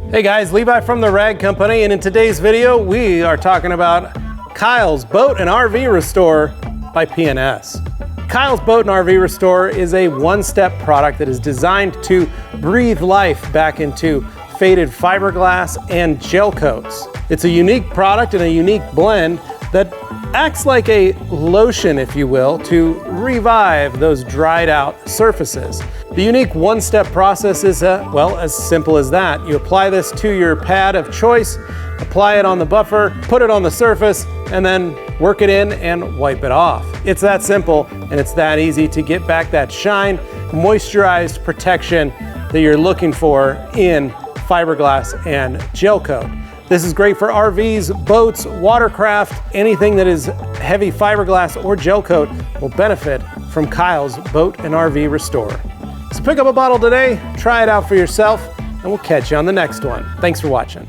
Hey guys, Levi from the Rag Company, and in today's video we are talking about Kyle's Boat and RV Restore by P&S. Kyle's Boat and RV Restore is a one-step product that is designed to breathe life back into faded fiberglass and gel coats. It's a unique product and a unique blend that acts like a lotion, if you will, to revive those dried out surfaces. The unique one-step process is, well, as simple as that. You apply this to your pad of choice, apply it on the buffer, put it on the surface, and then work it in and wipe it off. It's that simple, and it's that easy to get back that shine, moisturized protection that you're looking for in fiberglass and gel coat. This is great for RVs, boats, watercraft, anything that is heavy fiberglass or gel coat will benefit from Kyle's Boat and RV Restore. So pick up a bottle today, try it out for yourself, and we'll catch you on the next one. Thanks for watching.